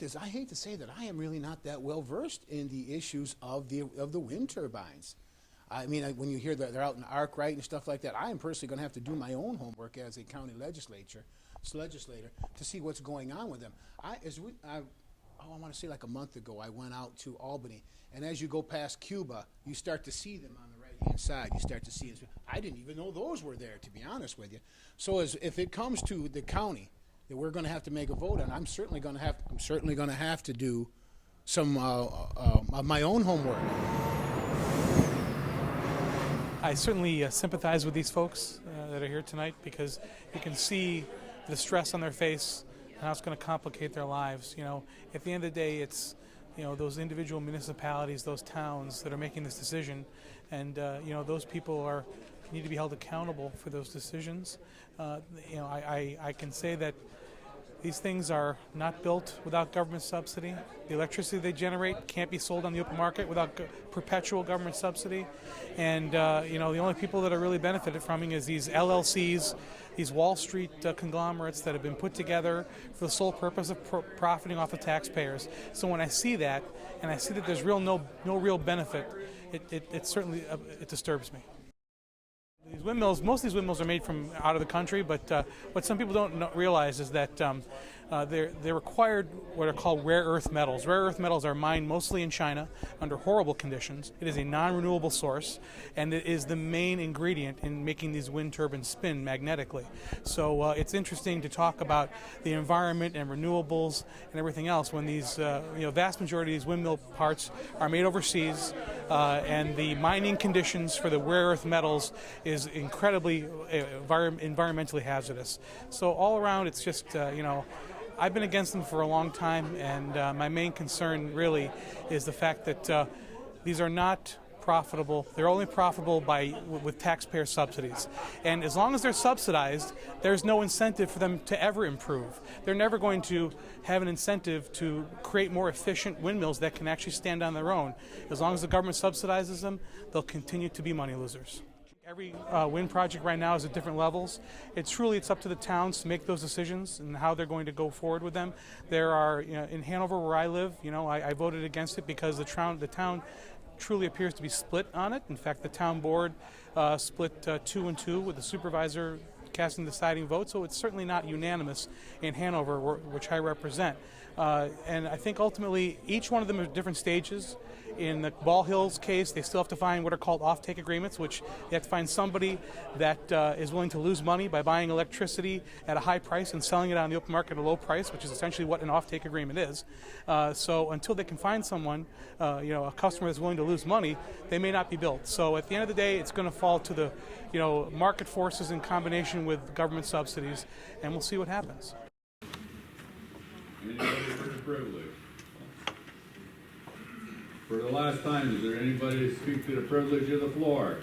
is, I hate to say that I am really not that well versed in the issues of the wind turbines. I mean, when you hear that they're out in Arkwright and stuff like that, I am personally going to have to do my own homework as a county legislator to see what's going on with them. I want to say like a month ago, I went out to Albany, and as you go past Cuba, you start to see them on the right-hand side. You start to see them. I didn't even know those were there, to be honest with you. So if it comes to the county that we're going to have to make a vote on, I'm certainly going to have to do some of my own homework. I certainly sympathize with these folks that are here tonight, because you can see the stress on their face and how it's going to complicate their lives. You know, at the end of the day, it's, you know, those individual municipalities, those towns that are making this decision, and you know, those people need to be held accountable for those decisions. You know, I can say that these things are not built without government subsidy. The electricity they generate can't be sold on the open market without perpetual government subsidy. And you know, the only people that are really benefited from it is these LLCs, these Wall Street conglomerates that have been put together for the sole purpose of profiting off the taxpayers. So when I see that, and I see that there's no real benefit, it certainly it disturbs me. These windmills, most of these windmills are made from out of the country, but what some people don't realize is that they're required what are called rare earth metals. Rare earth metals are mined mostly in China under horrible conditions. It is a non-renewable source, and it is the main ingredient in making these wind turbines spin magnetically. So it's interesting to talk about the environment and renewables and everything else when these, you know, vast majority of these windmill parts are made overseas, and the mining conditions for the rare earth metals is incredibly environmentally hazardous. So all around, it's just, you know, I've been against them for a long time, and my main concern really is the fact that these are not profitable. They're only profitable with taxpayer subsidies. And as long as they're subsidized, there's no incentive for them to ever improve. They're never going to have an incentive to create more efficient windmills that can actually stand on their own. As long as the government subsidizes them, they'll continue to be money losers. Every wind project right now is at different levels. It's up to the towns to make those decisions and how they're going to go forward with them. There are, you know, in Hanover where I live, you know, I voted against it because the town truly appears to be split on it. In fact, the town board split 2-2 with the supervisor casting the deciding vote, so it's certainly not unanimous in Hanover, which I represent. And I think ultimately each one of them are at different stages. In the Ball Hills case, they still have to find what are called off-take agreements, which they have to find somebody that is willing to lose money by buying electricity at a high price and selling it on the open market at a low price, which is essentially what an off-take agreement is. So until they can find someone, you know, a customer that's willing to lose money, they may not be built. So at the end of the day, it's going to fall to the, you know, market forces in combination with government subsidies, and we'll see what happens. Anybody for the privilege? For the last time, is there anybody to speak to the privilege of the floor?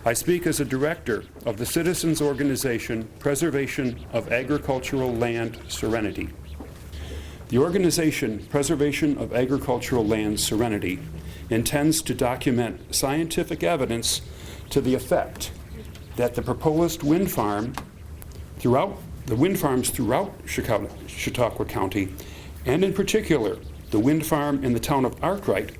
I speak as a director of the citizens organization Preservation of Agricultural Land Serenity. The organization Preservation of Agricultural Land Serenity intends to document scientific evidence to the effect that the proposed wind farms throughout Chautauqua County, and in particular the wind farm in the town of Arkwright,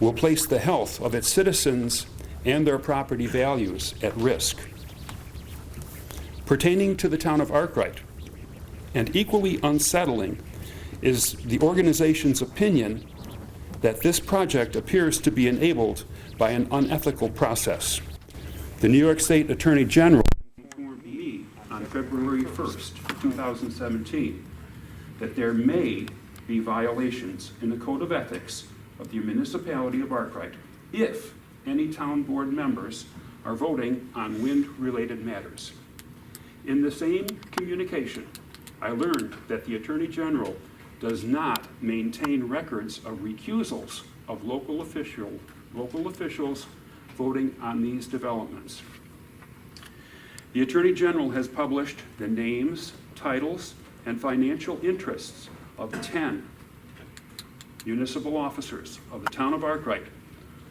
will place the health of its citizens and their property values at risk. Pertaining to the town of Arkwright, and equally unsettling, is the organization's opinion that this project appears to be enabled by an unethical process. The New York State Attorney General informed me on February 1st, 2017, that there may be violations in the Code of Ethics of the municipality of Arkwright if any town board members are voting on wind-related matters. In the same communication, I learned that the Attorney General does not maintain records of recusals of local officials voting on these developments. The Attorney General has published the names, titles, and financial interests of 10 municipal officers of the town of Arkwright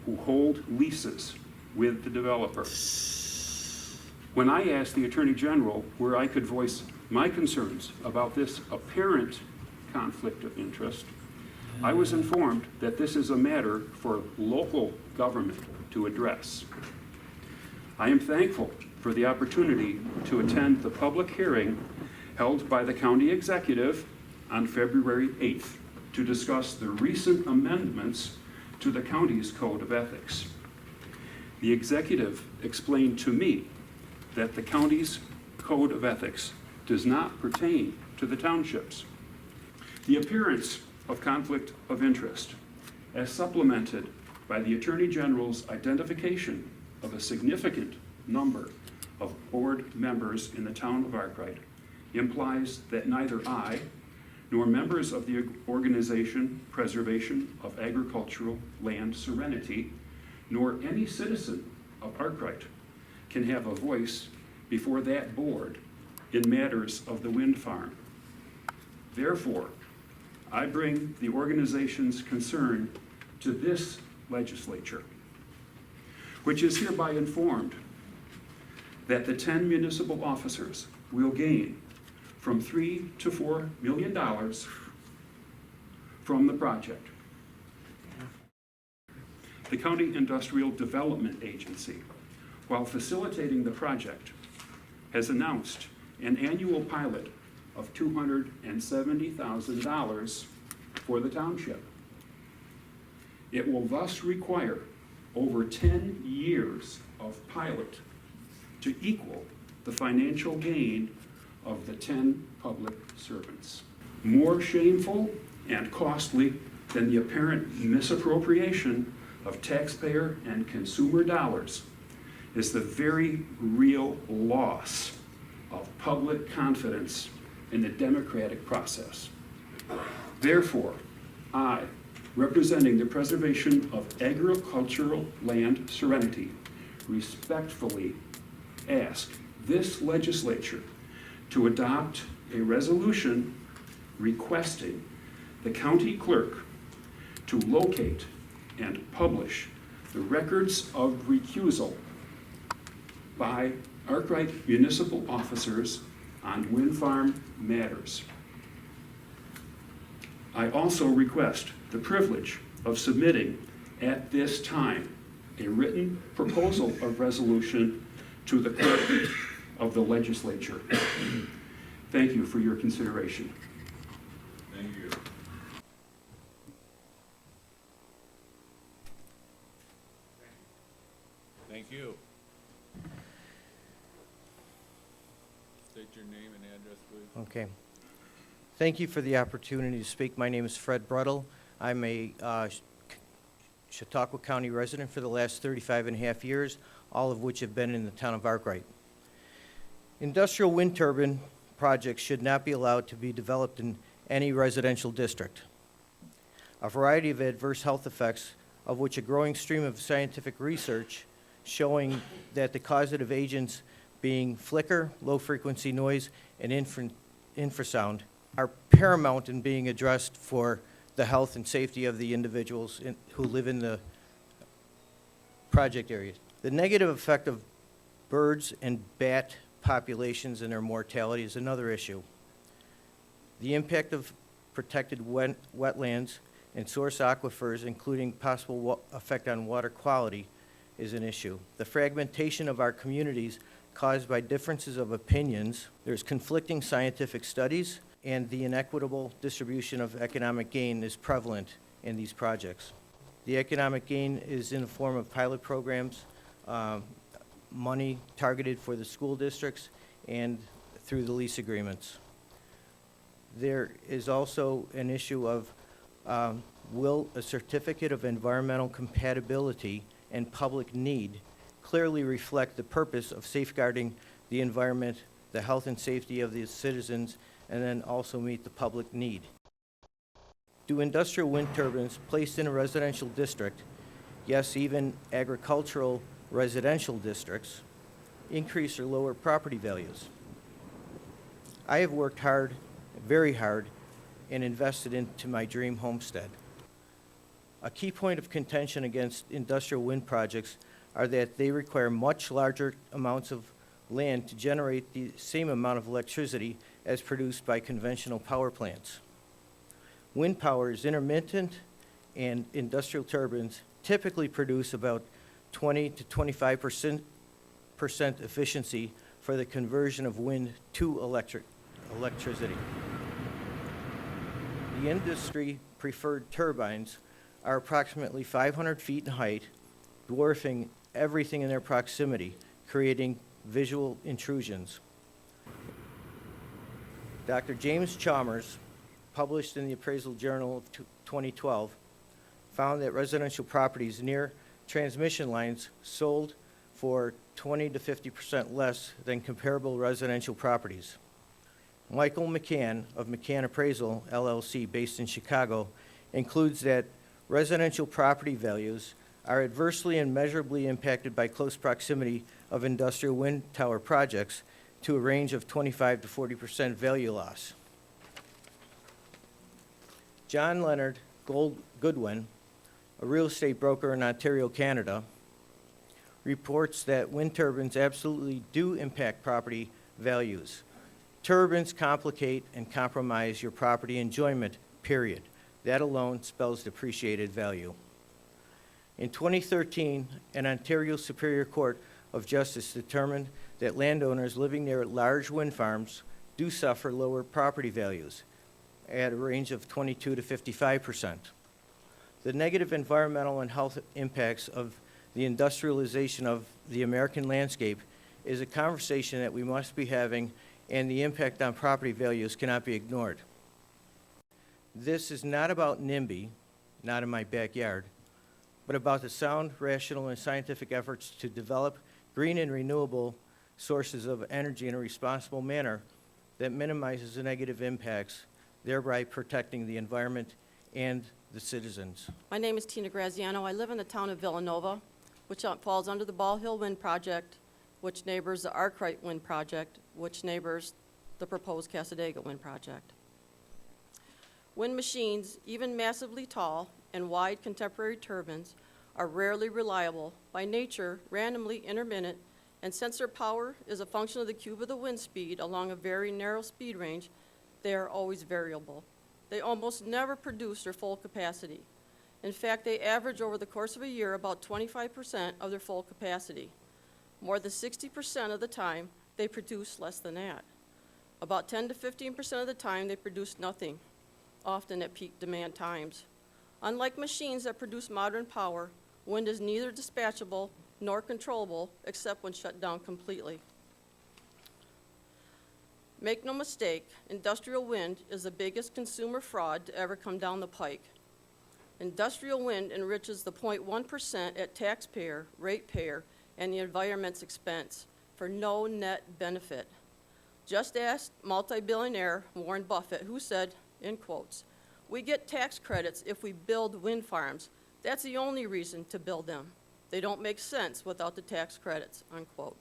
who hold leases with the developer. When I asked the Attorney General where I could voice my concerns about this apparent conflict of interest, I was informed that this is a matter for local government to address. I am thankful for the opportunity to attend the public hearing held by the county executive on February 8th to discuss the recent amendments to the county's code of ethics. The executive explained to me that the county's code of ethics does not pertain to the townships. The appearance of conflict of interest, as supplemented by the Attorney General's identification of a significant number of board members in the town of Arkwright, implies that neither I nor members of the organization Preservation of Agricultural Land Serenity, nor any citizen of Arkwright can have a voice before that board in matters of the wind farm. Therefore, I bring the organization's concern to this legislature, which is hereby informed that the 10 municipal officers will gain from $3 to $4 million from the project. The County Industrial Development Agency, while facilitating the project, has announced an annual pilot of $270,000 for the township. It will thus require over 10 years of pilot to equal the financial gain of the 10 public servants. More shameful and costly than the apparent misappropriation of taxpayer and consumer dollars is the very real loss of public confidence in the democratic process. Therefore, I, representing the Preservation of Agricultural Land Serenity, respectfully ask this legislature to adopt a resolution requesting the county clerk to locate and publish the records of recusal by Arkwright municipal officers on wind farm matters. I also request the privilege of submitting at this time a written proposal of resolution to the clerk of the legislature. Thank you for your consideration. Thank you. Thank you. State your name and address, please. Okay. Thank you for the opportunity to speak. My name is Fred Bruttle. I'm a Chautauqua County resident for the last 35 and a half years, all of which have been in the town of Arkwright. Industrial wind turbine projects should not be allowed to be developed in any residential district. A variety of adverse health effects, of which a growing stream of scientific research showing that the causative agents being flicker, low-frequency noise, and infrasound are paramount in being addressed for the health and safety of the individuals who live in the project areas. The negative effect of birds and bat populations and their mortality is another issue. The impact of protected wetlands and source aquifers, including possible effect on water quality, is an issue. The fragmentation of our communities caused by differences of opinions, there's conflicting scientific studies, and the inequitable distribution of economic gain is prevalent in these projects. The economic gain is in the form of pilot programs, money targeted for the school districts, and through the lease agreements. There is also an issue of will a certificate of environmental compatibility and public need clearly reflect the purpose of safeguarding the environment, the health and safety of the citizens, and then also meet the public need. Do industrial wind turbines placed in a residential district, yes, even agricultural residential districts, increase or lower property values? I have worked hard, very hard, and invested into my dream homestead. A key point of contention against industrial wind projects are that they require much larger amounts of land to generate the same amount of electricity as produced by conventional power plants. Wind power is intermittent, and industrial turbines typically produce about 20 to 25% efficiency for the conversion of wind to electricity. The industry-preferred turbines are approximately 500 feet in height, dwarfing everything in their proximity, creating visual intrusions. Dr. James Chalmers, published in the Appraisal Journal of 2012, found that residential properties near transmission lines sold for 20 to 50% less than comparable residential properties. Michael McCann of McCann Appraisal, LLC, based in Chicago, includes that residential property values are adversely and measurably impacted by close proximity of industrial wind tower projects to a range of 25 to 40% value loss. John Leonard Goodwin, a real estate broker in Ontario, Canada, reports that wind turbines absolutely do impact property values. Turbines complicate and compromise your property enjoyment, period. That alone spells depreciated value. In 2013, an Ontario Superior Court of Justice determined that landowners living near large wind farms do suffer lower property values at a range of 22 to 55%. The negative environmental and health impacts of the industrialization of the American landscape is a conversation that we must be having, and the impact on property values cannot be ignored. This is not about NIMBY, not in my backyard, but about the sound, rational, and scientific efforts to develop green and renewable sources of energy in a responsible manner that minimizes the negative impacts, thereby protecting the environment and the citizens. My name is Tina Graziano. I live in the town of Villanova, which falls under the Ball Hill Wind Project, which neighbors the Arkwright Wind Project, which neighbors the proposed Cassadaga Wind Project. Wind machines, even massively tall and wide contemporary turbines, are rarely reliable, by nature randomly intermittent, and since their power is a function of the cube of the wind speed along a very narrow speed range, they are always variable. They almost never produce their full capacity. In fact, they average over the course of a year about 25% of their full capacity. More than 60% of the time, they produce less than that. About 10 to 15% of the time, they produce nothing, often at peak demand times. Unlike machines that produce modern power, wind is neither dispatchable nor controllable except when shut down completely. Make no mistake, industrial wind is the biggest consumer fraud to ever come down the pike. Industrial wind enriches the 0.1% at taxpayer, ratepayer, and the environment's expense for no net benefit. Just ask multi-billionaire Warren Buffett, who said, in quotes, "We get tax credits if we build wind farms. That's the only reason to build them. They don't make sense without the tax credits," unquote.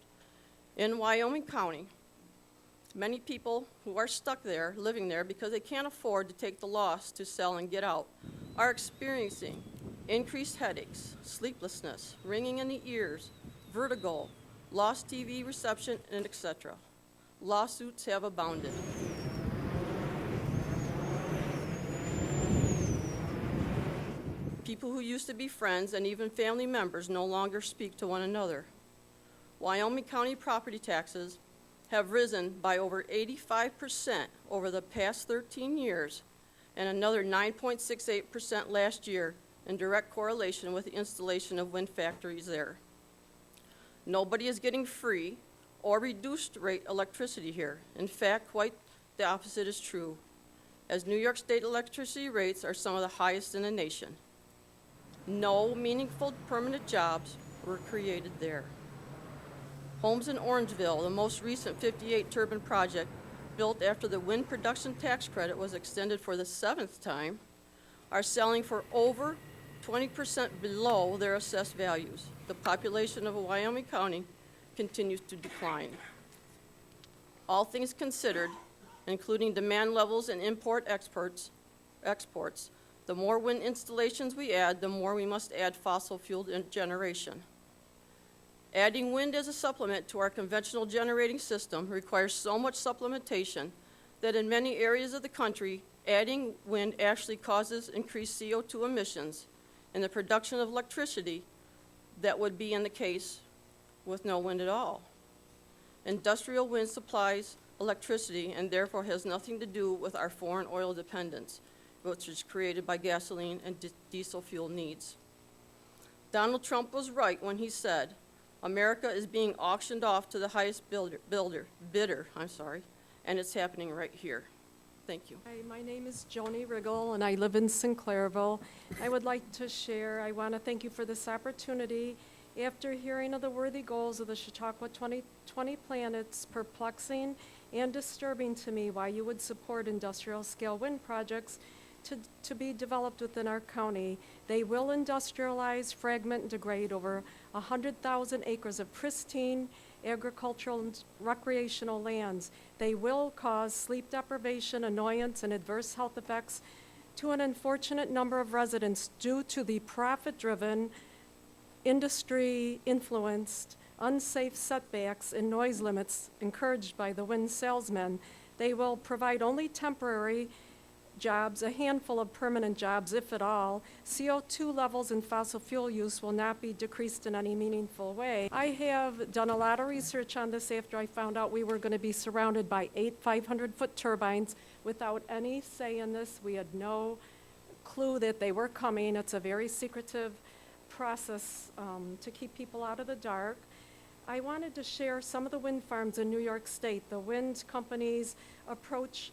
In Wyoming County, many people who are stuck there, living there because they can't afford to take the loss to sell and get out, are experiencing increased headaches, sleeplessness, ringing in the ears, vertigo, lost TV reception, and etc. Lawsuits have abounded. People who used to be friends and even family members no longer speak to one another. Wyoming County property taxes have risen by over 85% over the past 13 years and another 9.68% last year, in direct correlation with the installation of wind factories there. Nobody is getting free or reduced rate electricity here. In fact, quite the opposite is true, as New York State electricity rates are some of the highest in the nation. No meaningful permanent jobs were created there. Homes in Orangeville, the most recent 58 turbine project built after the wind production tax credit was extended for the 7th time, are selling for over 20% below their assessed values. The population of Wyoming County continues to decline. All things considered, including demand levels and exports, the more wind installations we add, the more we must add fossil fuel generation. Adding wind as a supplement to our conventional generating system requires so much supplementation that in many areas of the country, Adding wind actually causes increased CO2 emissions in the production of electricity that would be in the case with no wind at all. Industrial wind supplies electricity and therefore has nothing to do with our foreign oil dependence, which is created by gasoline and diesel fuel needs. Donald Trump was right when he said, America is being auctioned off to the highest bidder, and it's happening right here. Thank you. Hi, my name is Joni Riggle, and I live in Sinclairville. I would like to share, I want to thank you for this opportunity. After hearing of the worthy goals of the Chautauqua 2020 plan, it's perplexing and disturbing to me why you would support industrial-scale wind projects to be developed within our county. They will industrialize, fragment, and degrade over 100,000 acres of pristine agricultural and recreational lands. They will cause sleep deprivation, annoyance, and adverse health effects to an unfortunate number of residents due to the profit-driven, industry-influenced, unsafe setbacks and noise limits encouraged by the wind salesmen. They will provide only temporary jobs, a handful of permanent jobs, if at all. CO2 levels and fossil fuel use will not be decreased in any meaningful way. I have done a lot of research on this after I found out we were going to be surrounded by 8 500-foot turbines without any say in this. We had no clue that they were coming. It's a very secretive process to keep people out of the dark. I wanted to share some of the wind farms in New York State. The wind companies approach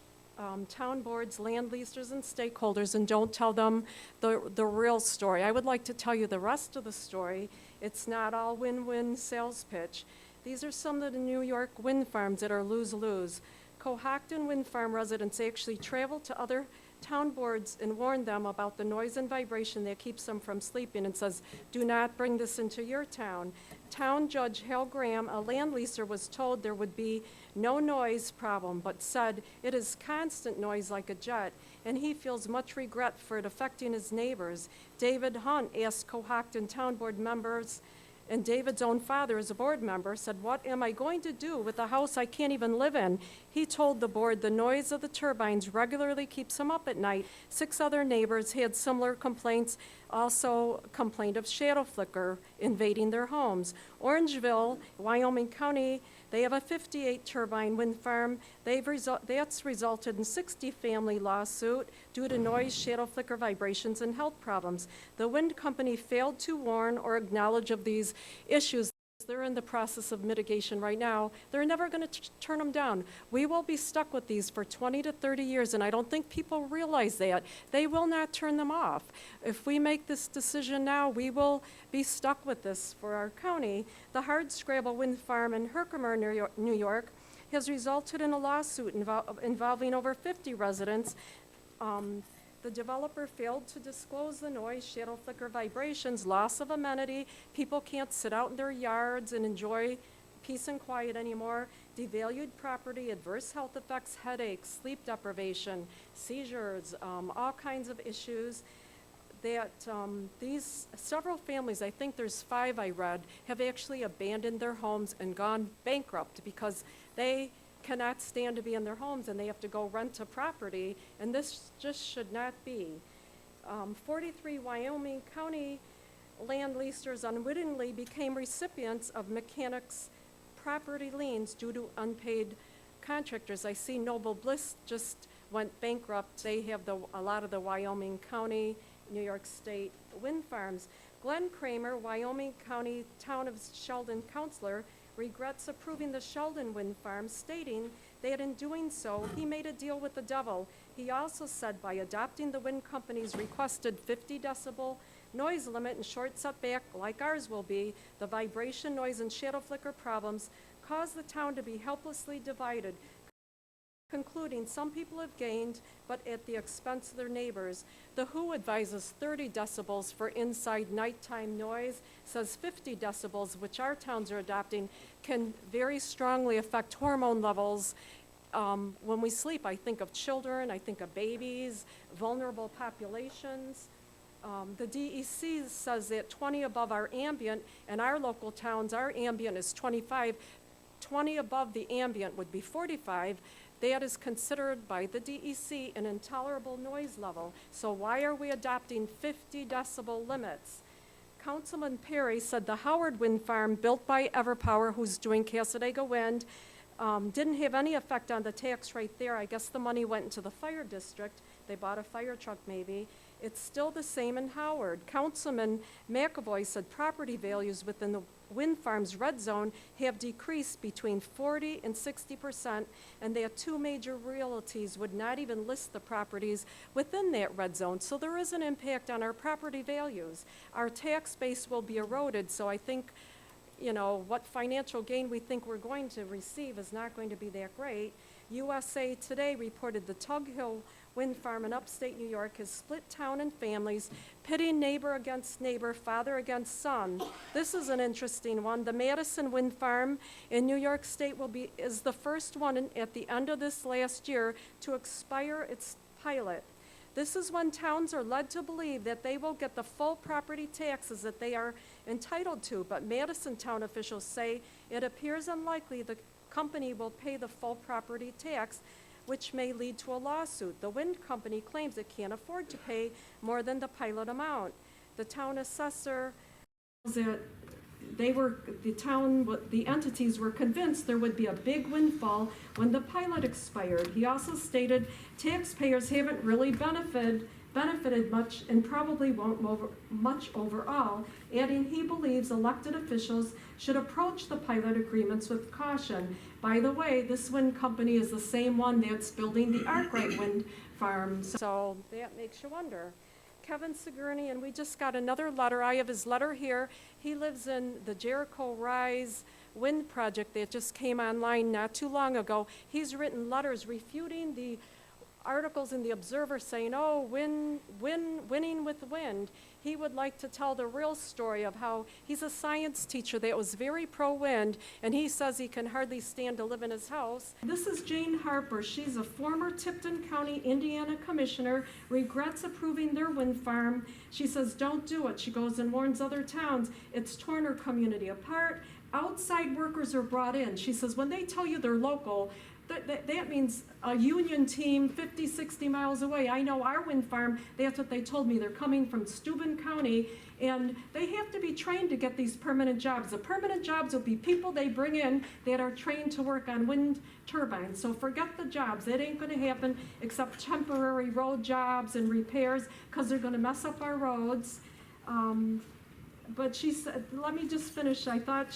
town boards, land leasers, and stakeholders and don't tell them the real story. I would like to tell you the rest of the story. It's not all win-win sales pitch. These are some of the New York wind farms that are lose-lose. Cohocton Wind Farm residents actually travel to other town boards and warn them about the noise and vibration that keeps them from sleeping and says, do not bring this into your town. Town Judge Hal Graham, a land leaser, was told there would be no noise problem, but said it is constant noise like a jet, and he feels much regret for it affecting his neighbors. David Hunt asked Cohocton Town Board members, and David's own father, as a board member, said, what am I going to do with a house I can't even live in? He told the board the noise of the turbines regularly keeps him up at night. 6 other neighbors had similar complaints, also complained of shadow flicker invading their homes. Orangeville, Wyoming County, they have a 58 turbine wind farm. That's resulted in 60 family lawsuit due to noise, shadow flicker, vibrations, and health problems. The wind company failed to warn or acknowledge of these issues. They're in the process of mitigation right now. They're never going to turn them down. We will be stuck with these for 20 to 30 years, and I don't think people realize that. They will not turn them off. If we make this decision now, we will be stuck with this for our county. The Hardscrabble Wind Farm in Herkimer, New York, has resulted in a lawsuit involving over 50 residents. The developer failed to disclose the noise, shadow flicker, vibrations, loss of amenity. People can't sit out in their yards and enjoy peace and quiet anymore. Devalued property, adverse health effects, headaches, sleep deprivation, seizures, all kinds of issues. That these several families, I think there's 5 I read, have actually abandoned their homes and gone bankrupt because they cannot stand to be in their homes and they have to go rent a property, and this just should not be. 43 Wyoming County land leasers unwittingly became recipients of mechanics' property liens due to unpaid contractors. I see Noble Bliss just went bankrupt. They have a lot of the Wyoming County, New York State wind farms. Glenn Kramer, Wyoming County Town of Sheldon Councilor, regrets approving the Sheldon Wind Farm, stating that in doing so, he made a deal with the devil. He also said by adopting the wind company's requested 50 decibel noise limit and short setback, like ours will be, the vibration, noise, and shadow flicker problems cause the town to be helplessly divided, concluding some people have gained, but at the expense of their neighbors. The WHO advises 30 decibels for inside nighttime noise, says 50 decibels, which our towns are adopting, can very strongly affect hormone levels. When we sleep, I think of children, I think of babies, vulnerable populations. The DEC says that 20 above our ambient, and our local towns, our ambient is 25. 20 above the ambient would be 45. That is considered by the DEC an intolerable noise level. So why are we adopting 50 decibel limits? Councilman Perry said the Howard Wind Farm, built by Everpower, who's doing Cassadaga Wind, didn't have any effect on the tax rate there. I guess the money went into the fire district. They bought a fire truck maybe. It's still the same in Howard. Councilman McAvoy said property values within the wind farm's red zone have decreased between 40 and 60%, and that two major realties would not even list the properties within that red zone. So there is an impact on our property values. Our tax base will be eroded, so I think, you know, what financial gain we think we're going to receive is not going to be that great. USA Today reported the Tug Hill Wind Farm in upstate New York has split town and families, pitting neighbor against neighbor, father against son. This is an interesting one. The Madison Wind Farm in New York State is the first one at the end of this last year to expire its pilot. This is when towns are led to believe that they will get the full property taxes that they are entitled to, but Madison town officials say it appears unlikely the company will pay the full property tax, which may lead to a lawsuit. The wind company claims it can't afford to pay more than the pilot amount. The town assessor says that the entities were convinced there would be a big windfall when the pilot expired. He also stated taxpayers haven't really benefited much and probably won't much overall, adding he believes elected officials should approach the pilot agreements with caution. By the way, this wind company is the same one that's building the Arkwright wind farm. So that makes you wonder. Kevin Sigourney, and we just got another letter. I have his letter here. He lives in the Jericho Rise wind project that just came online not too long ago. He's written letters refuting the articles in the Observer saying, oh, winning with wind. He would like to tell the real story of how he's a science teacher that was very pro-wind, and he says he can hardly stand to live in his house. This is Jane Harper. She's a former Tipton County, Indiana commissioner, regrets approving their wind farm. She says, don't do it. She goes and warns other towns. It's torn her community apart. Outside workers are brought in. She says, when they tell you they're local, that means a union team 50, 60 miles away. I know our wind farm, that's what they told me. They're coming from Steuben County, and they have to be trained to get these permanent jobs. The permanent jobs will be people they bring in that are trained to work on wind turbines. So forget the jobs. That ain't going to happen except temporary road jobs and repairs because they're going to mess up our roads. But she said, let me just finish. I thought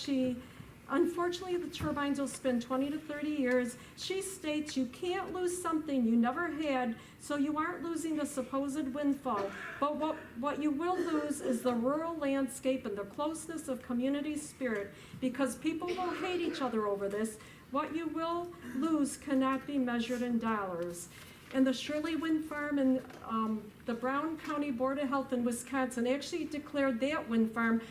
unfortunately, the turbines will spend 20 to 30 years. She states you can't lose something you never had, so you aren't losing the supposed windfall. But what you will lose is the rural landscape and the closeness of community spirit, because people will hate each other over this. What you will lose cannot be measured in dollars. And the Shirley Wind Farm and the Brown County Board of Health in Wisconsin actually declared that wind farm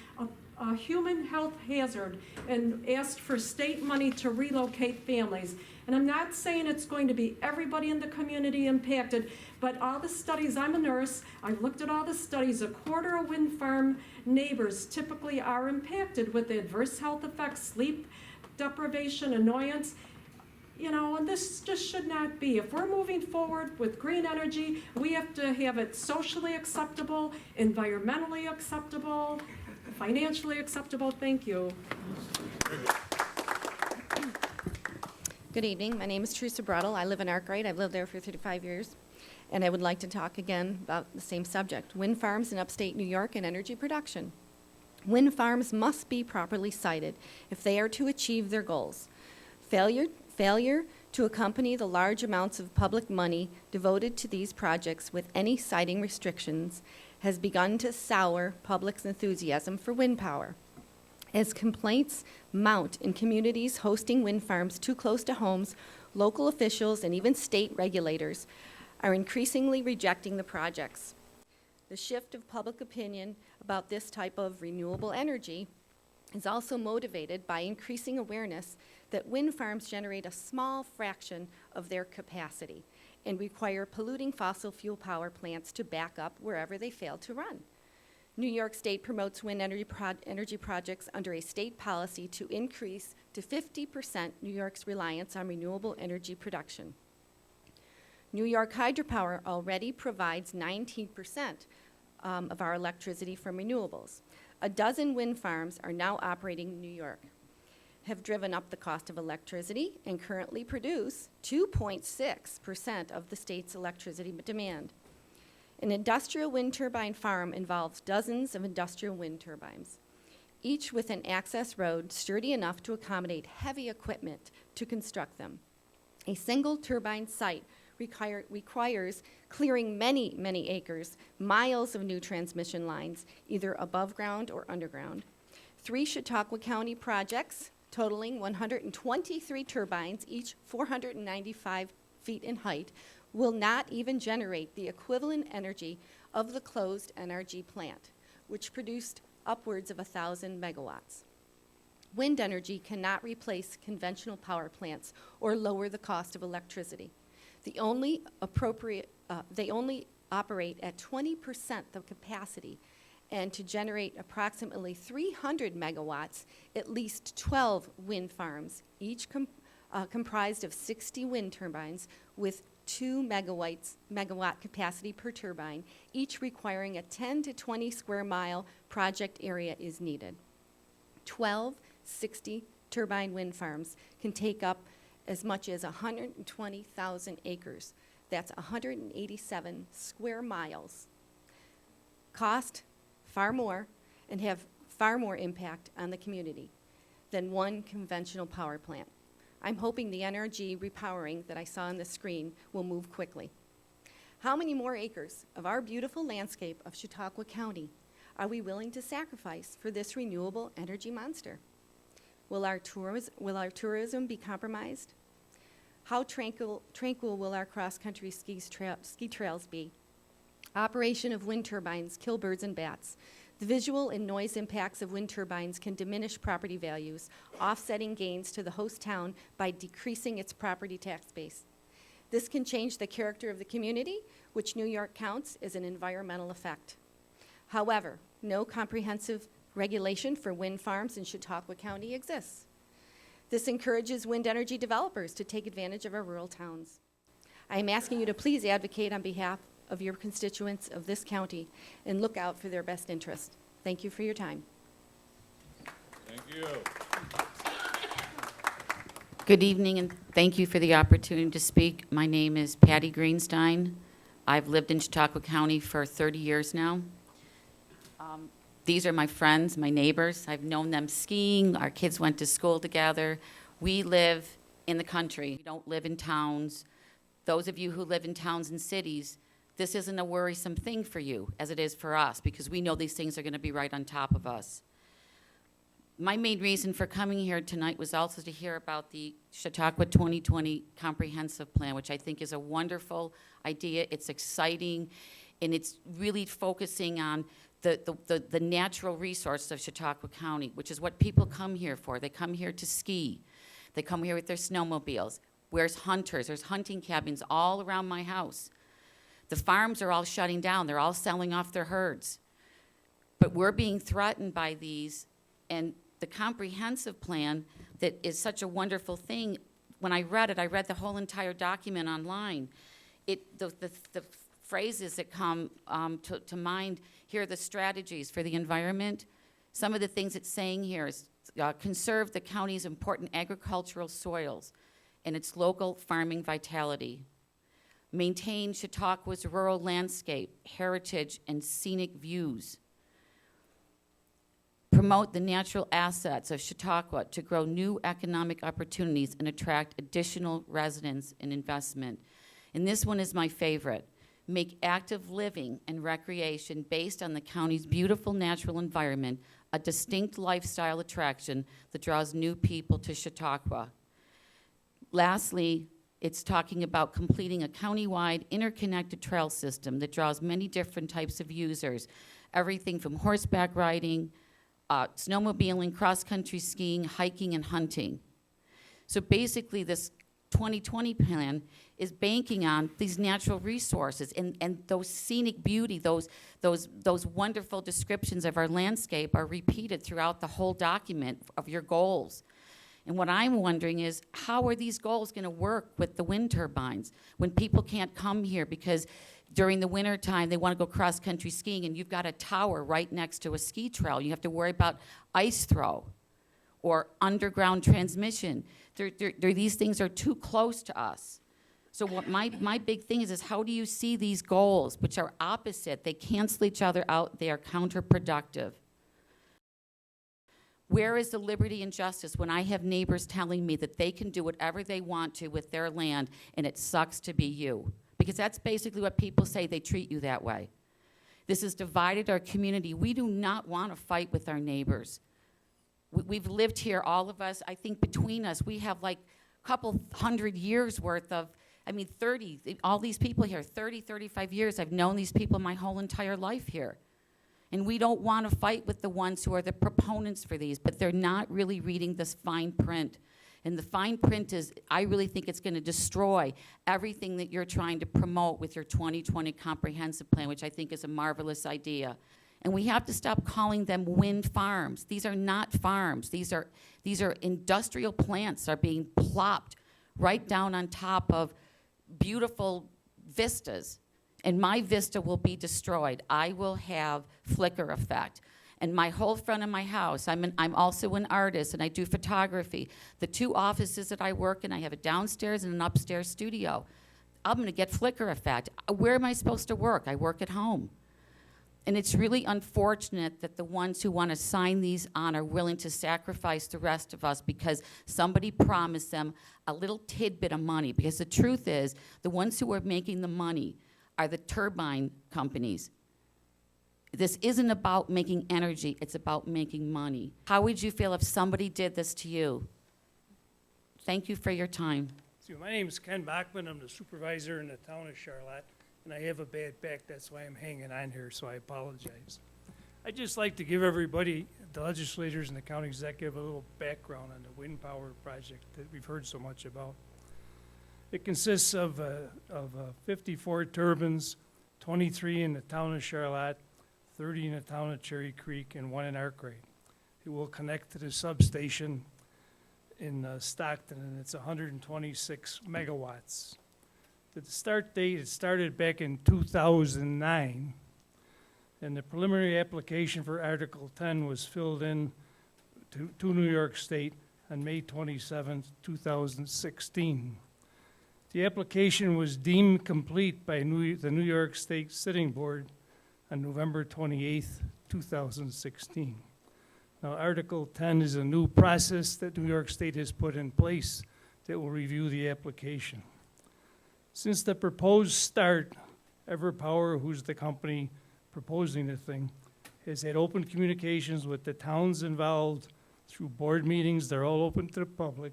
a human health hazard and asked for state money to relocate families. And I'm not saying it's going to be everybody in the community impacted, but all the studies, I'm a nurse, I've looked at all the studies, a quarter of wind farm neighbors typically are impacted with adverse health effects, sleep deprivation, annoyance. You know, and this just should not be. If we're moving forward with green energy, we have to have it socially acceptable, environmentally acceptable, financially acceptable. Thank you. Good evening. My name is Teresa Brattle. I live in Arkwright. I've lived there for 35 years. And I would like to talk again about the same subject, wind farms in upstate New York and energy production. Wind farms must be properly sited if they are to achieve their goals. Failure to accompany the large amounts of public money devoted to these projects with any siting restrictions has begun to sour public's enthusiasm for wind power. As complaints mount in communities hosting wind farms too close to homes, local officials and even state regulators are increasingly rejecting the projects. The shift of public opinion about this type of renewable energy is also motivated by increasing awareness that wind farms generate a small fraction of their capacity and require polluting fossil fuel power plants to back up wherever they fail to run. New York State promotes wind energy projects under a state policy to increase to 50% New York's reliance on renewable energy production. New York hydropower already provides 19% of our electricity from renewables. A dozen wind farms are now operating in New York, have driven up the cost of electricity, and currently produce 2.6% of the state's electricity demand. An industrial wind turbine farm involves dozens of industrial wind turbines, each with an access road sturdy enough to accommodate heavy equipment to construct them. A single turbine site requires clearing many, many acres, miles of new transmission lines, either above ground or underground. 3 Chautauqua County projects totaling 123 turbines, each 495 feet in height, will not even generate the equivalent energy of the closed NRG plant, which produced upwards of 1,000 megawatts. Wind energy cannot replace conventional power plants or lower the cost of electricity. They only operate at 20% of capacity, and to generate approximately 300 megawatts, at least 12 wind farms, each comprised of 60 wind turbines with 2 megawatt capacity per turbine, each requiring a 10 to 20 square mile project area is needed. 12 60 turbine wind farms can take up as much as 120,000 acres. That's 187 square miles. Cost far more and have far more impact on the community than one conventional power plant. I'm hoping the NRG repowering that I saw on the screen will move quickly. How many more acres of our beautiful landscape of Chautauqua County are we willing to sacrifice for this renewable energy monster? Will our tourism be compromised? How tranquil will our cross-country ski trails be? Operation of wind turbines kill birds and bats. The visual and noise impacts of wind turbines can diminish property values, offsetting gains to the host town by decreasing its property tax base. This can change the character of the community, which New York counts as an environmental effect. However, no comprehensive regulation for wind farms in Chautauqua County exists. This encourages wind energy developers to take advantage of our rural towns. I am asking you to please advocate on behalf of your constituents of this county and look out for their best interest. Thank you for your time. Thank you. Good evening, and thank you for the opportunity to speak. My name is Patty Greenstein. I've lived in Chautauqua County for 30 years now. These are my friends, my neighbors. I've known them skiing. Our kids went to school together. We live in the country. We don't live in towns. Those of you who live in towns and cities, this isn't a worrisome thing for you as it is for us, because we know these things are going to be right on top of us. My main reason for coming here tonight was also to hear about the Chautauqua 2020 Comprehensive Plan, which I think is a wonderful idea. It's exciting, and it's really focusing on the natural resource of Chautauqua County, which is what people come here for. They come here to ski. They come here with their snowmobiles. Where's hunters? There's hunting cabins all around my house. The farms are all shutting down. They're all selling off their herds. But we're being threatened by these, and the comprehensive plan that is such a wonderful thing. When I read it, I read the whole entire document online. The phrases that come to mind here are the strategies for the environment. Some of the things it's saying here is conserve the county's important agricultural soils and its local farming vitality. Maintain Chautauqua's rural landscape, heritage, and scenic views. Promote the natural assets of Chautauqua to grow new economic opportunities and attract additional residents and investment. And this one is my favorite. Make active living and recreation based on the county's beautiful natural environment a distinct lifestyle attraction that draws new people to Chautauqua. Lastly, it's talking about completing a countywide interconnected trail system that draws many different types of users, everything from horseback riding, snowmobiling, cross-country skiing, hiking, and hunting. So basically, this 2020 plan is banking on these natural resources and those scenic beauty, those wonderful descriptions of our landscape are repeated throughout the whole document of your goals. And what I'm wondering is, how are these goals going to work with the wind turbines when people can't come here because during the winter time they want to go cross-country skiing and you've got a tower right next to a ski trail. You have to worry about ice throw or underground transmission. These things are too close to us. So what my big thing is how do you see these goals, which are opposite? They cancel each other out. They are counterproductive. Where is the liberty and justice when I have neighbors telling me that they can do whatever they want to with their land and it sucks to be you? Because that's basically what people say, they treat you that way. This has divided our community. We do not want to fight with our neighbors. We've lived here, all of us, I think between us, we have like a couple hundred years worth of, 30, all these people here, 30, 35 years, I've known these people my whole entire life here. And we don't want to fight with the ones who are the proponents for these, but they're not really reading this fine print. And the fine print is, I really think it's going to destroy everything that you're trying to promote with your 2020 comprehensive plan, which I think is a marvelous idea. And we have to stop calling them wind farms. These are not farms. These are industrial plants are being plopped right down on top of beautiful vistas. And my vista will be destroyed. I will have flicker effect. And my whole front of my house, I'm also an artist and I do photography. The two offices that I work in, I have a downstairs and an upstairs studio. I'm gonna get flicker effect. Where am I supposed to work? I work at home. And it's really unfortunate that the ones who want to sign these on are willing to sacrifice the rest of us because somebody promised them a little tidbit of money. Because the truth is, the ones who are making the money are the turbine companies. This isn't about making energy, it's about making money. How would you feel if somebody did this to you? Thank you for your time. So my name is Ken Bachman. I'm the supervisor in the town of Charlotte, and I have a bad back. That's why I'm hanging on here, so I apologize. I'd just like to give everybody, the legislators and the county executive, a little background on the wind power project that we've heard so much about. It consists of 54 turbines, 23 in the town of Charlotte, 30 in the town of Cherry Creek, and 1 in Arkwright. It will connect to the substation in Stockton, and it's 126 megawatts. The start date, it started back in 2009, and the preliminary application for Article 10 was filled in to New York State on May 27, 2016. The application was deemed complete by the New York State Sitting Board on November 28, 2016. Now, Article 10 is a new process that New York State has put in place that will review the application. Since the proposed start, EverPower, who's the company proposing the thing, has had open communications with the towns involved through board meetings. They're all open to the public.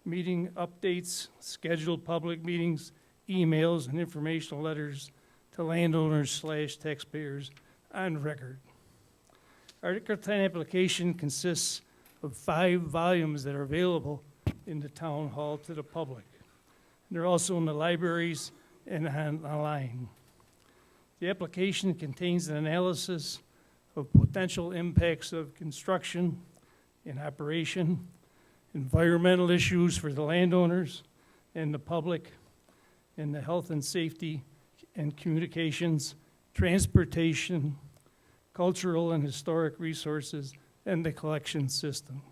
Meeting updates, scheduled public meetings, emails, and informational letters to landowners / taxpayers on record. Article 10 application consists of 5 volumes that are available in the town hall to the public. They're also in the libraries and online. The application contains an analysis of potential impacts of construction and operation, environmental issues for the landowners and the public, and the health and safety and communications, transportation, cultural and historic resources, and the collection system.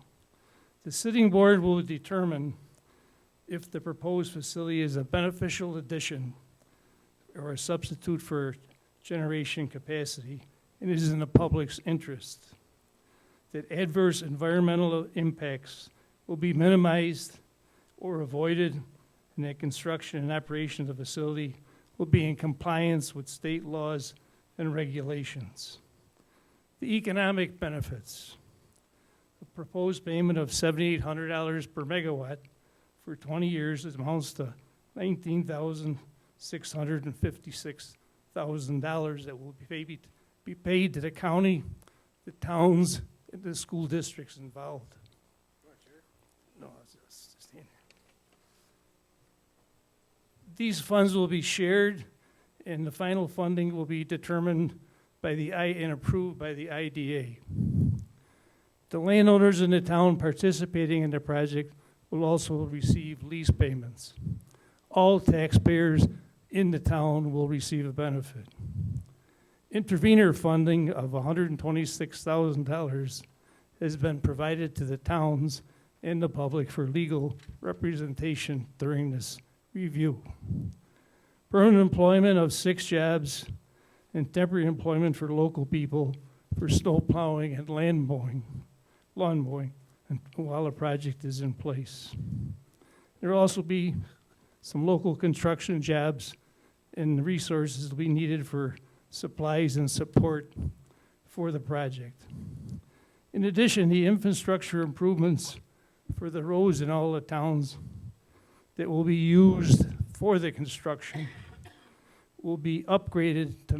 The sitting board will determine if the proposed facility is a beneficial addition or a substitute for generation capacity and is in the public's interest, that adverse environmental impacts will be minimized or avoided, and that construction and operation of the facility will be in compliance with state laws and regulations. The economic benefits. The proposed payment of $7,800 per megawatt for 20 years amounts to $19,656,000 that will be paid to the county, the towns, and the school districts involved. No, it's just stand these funds will be shared, and the final funding will be determined by and approved by the IDA. The landowners in the town participating in the project will also receive lease payments. All taxpayers in the town will receive a benefit. Intervenor funding of $126,000 has been provided to the towns and the public for legal representation during this review. Permanent employment of 6 jobs and temporary employment for local people for snow plowing and lawn mowing while the project is in place. There will also be some local construction jobs and resources will be needed for supplies and support for the project. In addition, the infrastructure improvements for the roads in all the towns that will be used for the construction will be upgraded to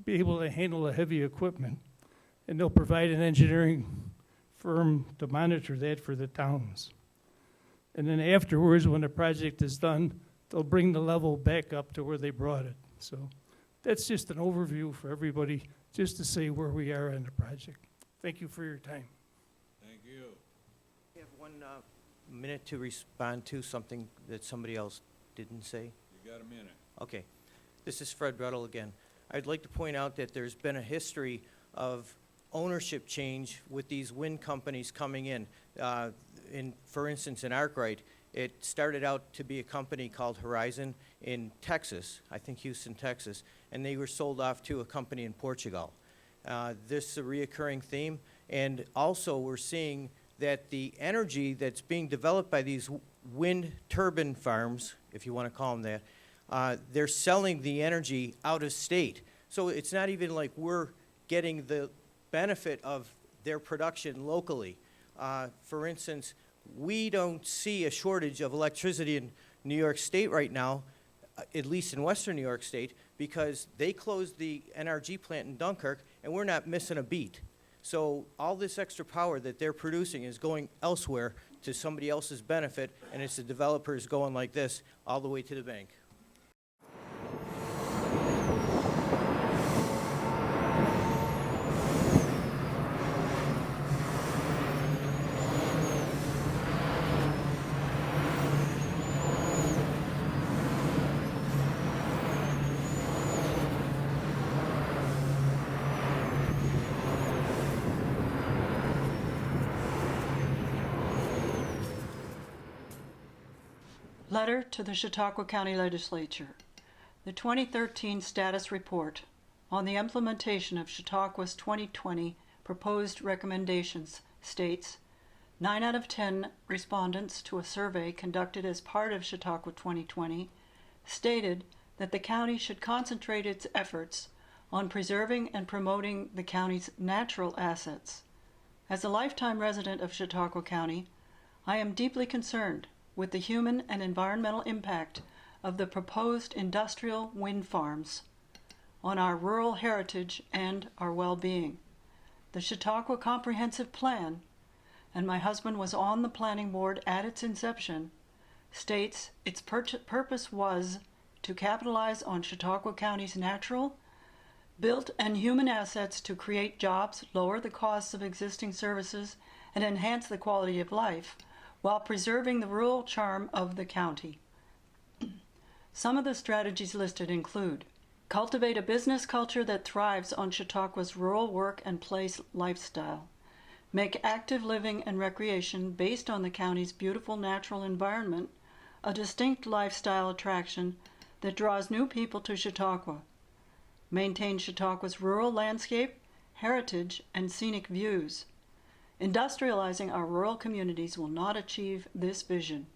be able to handle the heavy equipment. And they'll provide an engineering firm to monitor that for the towns. And then afterwards, when the project is done, they'll bring the level back up to where they brought it. So that's just an overview for everybody, just to say where we are on the project. Thank you for your time. Thank you. We have 1 minute to respond to something that somebody else didn't say. You got a minute. Okay. This is Fred Ruddle again. I'd like to point out that there's been a history of ownership change with these wind companies coming in. For instance, in Arkwright, it started out to be a company called Horizon in Texas, I think Houston, Texas, and they were sold off to a company in Portugal. This is a reoccurring theme, and also we're seeing that the energy that's being developed by these wind turbine farms, if you want to call them that, they're selling the energy out of state. So it's not even like we're getting the benefit of their production locally. For instance, we don't see a shortage of electricity in New York State right now, at least in Western New York State, because they closed the NRG plant in Dunkirk, and we're not missing a beat. So all this extra power that they're producing is going elsewhere to somebody else's benefit, and it's the developers going like this all the way to the bank. Letter to the Chautauqua County Legislature. The 2013 Status Report on the implementation of Chautauqua's 2020 proposed recommendations states 9 out of 10 respondents to a survey conducted as part of Chautauqua 2020 stated that the county should concentrate its efforts on preserving and promoting the county's natural assets. As a lifetime resident of Chautauqua County, I am deeply concerned with the human and environmental impact of the proposed industrial wind farms on our rural heritage and our well-being. The Chautauqua Comprehensive Plan, and my husband was on the planning board at its inception, states its purpose was to capitalize on Chautauqua County's natural, built, and human assets to create jobs, lower the costs of existing services, and enhance the quality of life, while preserving the rural charm of the county. Some of the strategies listed include: cultivate a business culture that thrives on Chautauqua's rural work and play lifestyle, make active living and recreation based on the county's beautiful natural environment a distinct lifestyle attraction that draws new people to Chautauqua, maintain Chautauqua's rural landscape, heritage, and scenic views. Industrializing our rural communities will not achieve this vision.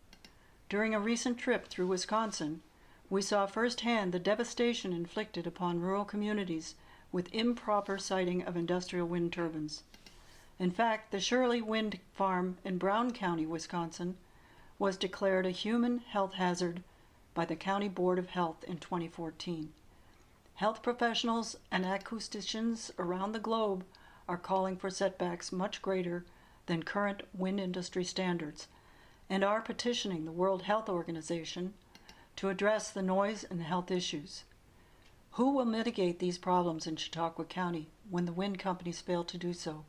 During a recent trip through Wisconsin, we saw firsthand the devastation inflicted upon rural communities with improper siting of industrial wind turbines. In fact, the Shirley Wind Farm in Brown County, Wisconsin, was declared a human health hazard by the County Board of Health in 2014. Health professionals and acousticians around the globe are calling for setbacks much greater than current wind industry standards, and are petitioning the World Health Organization to address the noise and health issues. Who will mitigate these problems in Chautauqua County when the wind companies fail to do so?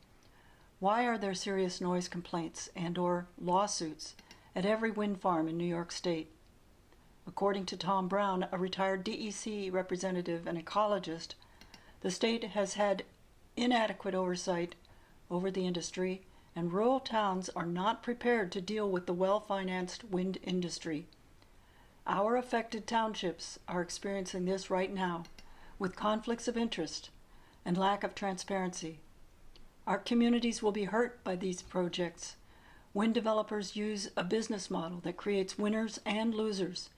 Why are there serious noise complaints and/or lawsuits at every wind farm in New York State? According to Tom Brown, a retired DEC representative and ecologist, the state has had inadequate oversight over the industry, and rural towns are not prepared to deal with the well-financed wind industry. Our affected townships are experiencing this right now, with conflicts of interest and lack of transparency. Our communities will be hurt by these projects. Wind developers use a business model that creates winners and losers,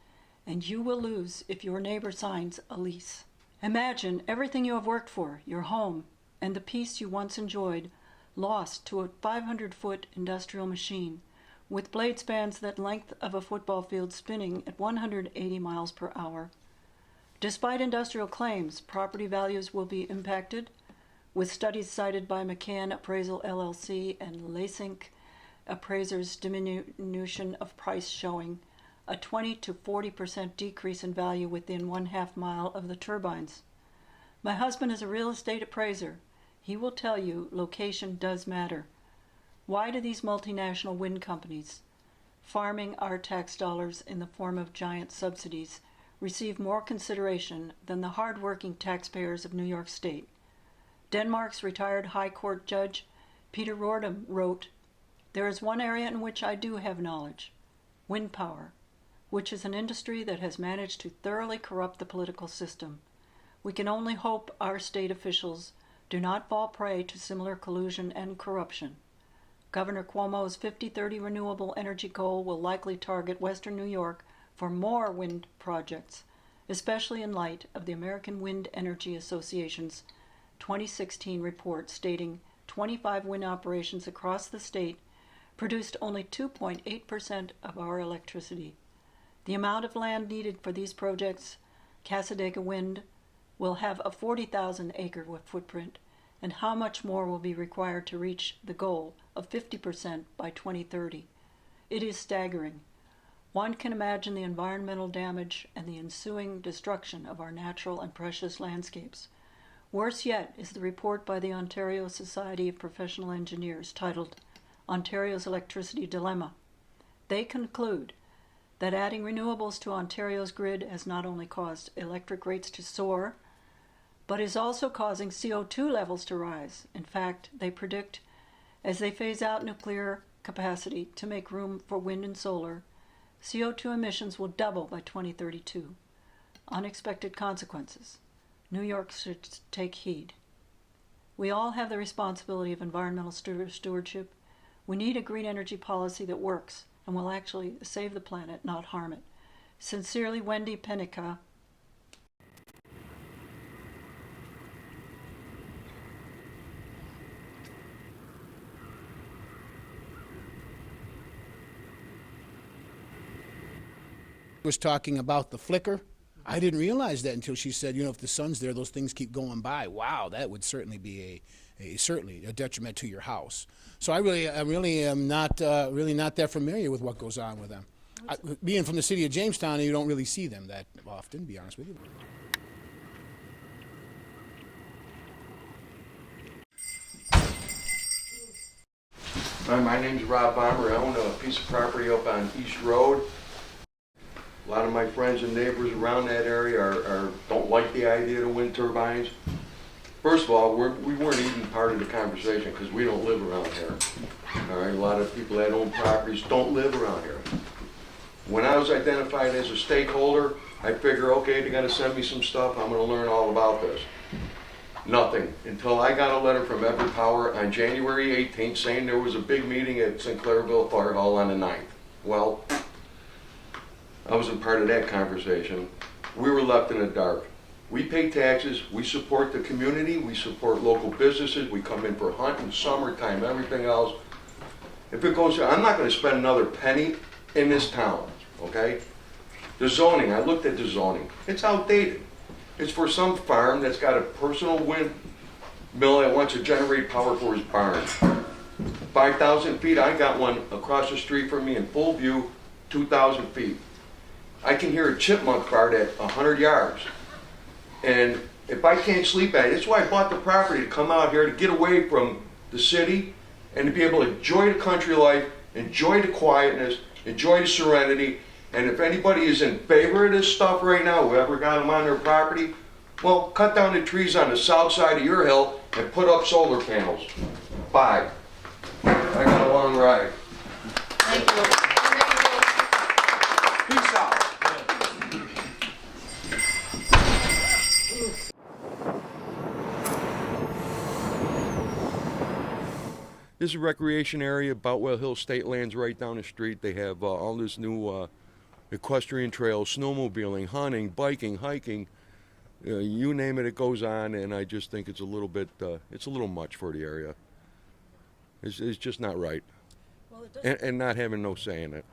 and you will lose if your neighbor signs a lease. Imagine everything you have worked for, your home, and the peace you once enjoyed, lost to a 500-foot industrial machine with blade spans that length of a football field spinning at 180 miles per hour. Despite industrial claims, property values will be impacted, with studies cited by McCann Appraisal LLC and Lasink Appraisers diminution of price showing a 20 to 40% decrease in value within 1/2 mile of the turbines. My husband is a real estate appraiser. He will tell you location does matter. Why do these multinational wind companies, farming our tax dollars in the form of giant subsidies, receive more consideration than the hard-working taxpayers of New York State? Denmark's retired High Court Judge Peter Rordam wrote, "There is one area in which I do have knowledge, wind power, which is an industry that has managed to thoroughly corrupt the political system. We can only hope our state officials do not fall prey to similar collusion and corruption. Governor Cuomo's 50-30 renewable energy goal will likely target Western New York for more wind projects, especially in light of the American Wind Energy Association's 2016 report stating 25 wind operations across the state produced only 2.8% of our electricity. The amount of land needed for these projects, Cassadaga Wind, will have a 40,000-acre footprint, and how much more will be required to reach the goal of 50% by 2030. It is staggering. One can imagine the environmental damage and the ensuing destruction of our natural and precious landscapes. Worse yet is the report by the Ontario Society of Professional Engineers titled Ontario's Electricity Dilemma. They conclude that adding renewables to Ontario's grid has not only caused electric rates to soar, but is also causing CO2 levels to rise. In fact, they predict, as they phase out nuclear capacity to make room for wind and solar, CO2 emissions will double by 2032. Unexpected consequences. New York should take heed. We all have the responsibility of environmental stewardship. We need a green energy policy that works and will actually save the planet, not harm it. Sincerely, Wendy Penica. Was talking about the flicker. I didn't realize that until she said, if the sun's there, those things keep going by. Wow, that would certainly be certainly a detriment to your house. So I really am not that familiar with what goes on with them. Being from the city of Jamestown, you don't really see them that often, to be honest with you. Hi, my name's Rob Bomber. I own a piece of property up on East Road. A lot of my friends and neighbors around that area don't like the idea of wind turbines. First of all, we weren't even part of the conversation because we don't live around here. All right, a lot of people that own properties don't live around here. When I was identified as a stakeholder, I figure, okay, they're gonna send me some stuff, I'm gonna learn all about this. Nothing, until I got a letter from Everett Power on January 18th saying there was a big meeting at Sinclairville Fire Hall on the 9th. Well, I wasn't part of that conversation. We were left in the dark. We pay taxes, we support the community, we support local businesses, we come in for hunting, summertime, everything else. If it goes, I'm not gonna spend another penny in this town, okay? The zoning, I looked at the zoning, it's outdated. It's for some farm that's got a personal windmill that wants to generate power for his barn. 5,000 feet, I got one across the street from me in full view, 2,000 feet. I can hear a chipmunk fart at 100 yards. And if I can't sleep at it, that's why I bought the property, to come out here to get away from the city and to be able to enjoy the country life, enjoy the quietness, enjoy the serenity. And if anybody is in favor of this stuff right now, whoever got them on their property, well, cut down the trees on the south side of your hill and put up solar panels. Bye. I got a long ride. Thank you. Peace out. This is a recreation area, Boutwell Hill State Land's right down the street. They have all this new equestrian trails, snowmobiling, hunting, biking, hiking. You name it, it goes on, and I just think it's a little bit, it's a little much for the area. It's just not right. Well, it doesn't And not having no say in it.